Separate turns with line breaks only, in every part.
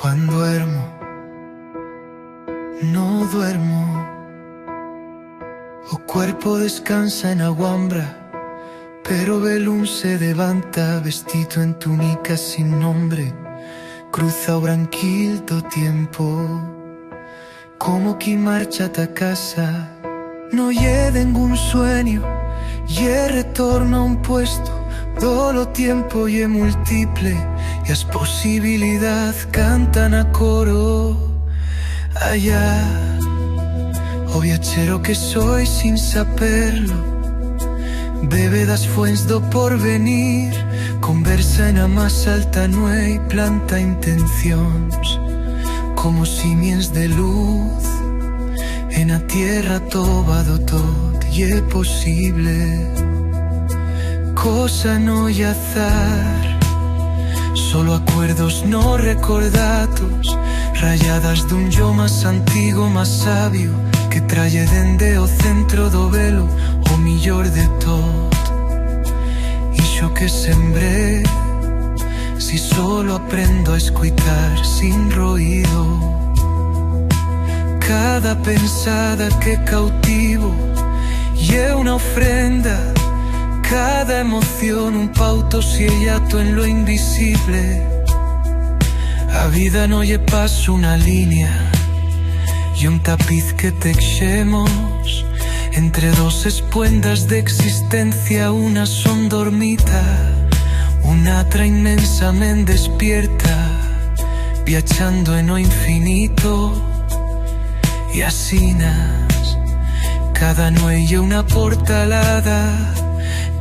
Quan duermo, no duermo. O cuerpo descansa en aguambra, pero Belún se levanta vestido en túnica sin nombre. Cruza o branquil do tiempo, como que marcha ta casa. No lle ningún sueño, lle retorno a un puesto. Todo tiempo lle múltiple, y as posibilidad cantan a coro. Allá, o viachero que soy sin saberlo, bebe das fuents do porvenir, conversa en a más alta nue y planta intencións, como simiens de luz. En a tierra toba do tot lle posible, cosa no lle azar, solo acuerdos no recordados, rayadas dun yo más antigo, más sabio, que trae dende o centro do velo o millor de tot. Ixo que sembré, si solo aprendo a escuitar sin ruido, cada pensada que cautivo lle una ofrenda, cada emoción un pauto siellato en lo invisible. A vida no lle paso una línea y un tapiz que teixemos entre dos espuendas de existencia. Una son dormita, una atra inmensamente despierta, viachando en lo infinito. Y asinas, cada nuelle una portalada,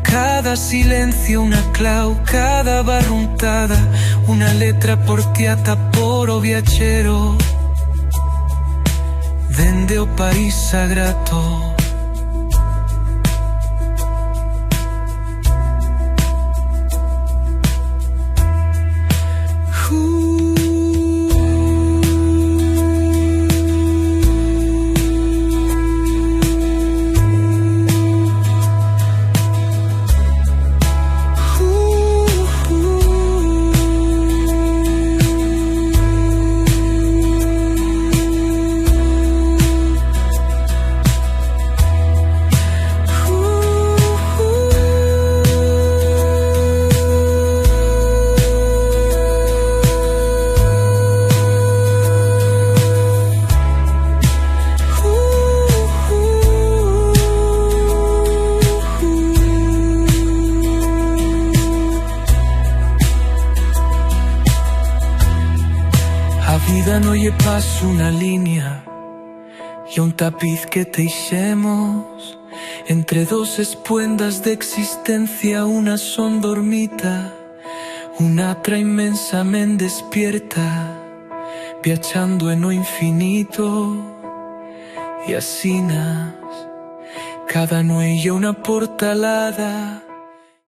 cada silencio una clau, cada barruntada una letra portiata por o viachero dende o país sagrato. A vida no lle paso una línea y un tapiz que teixemos entre dos espuendas de existencia. Una son dormita, una atra inmensamente despierta, viachando en lo infinito. Y asinas, cada nuelle una portalada,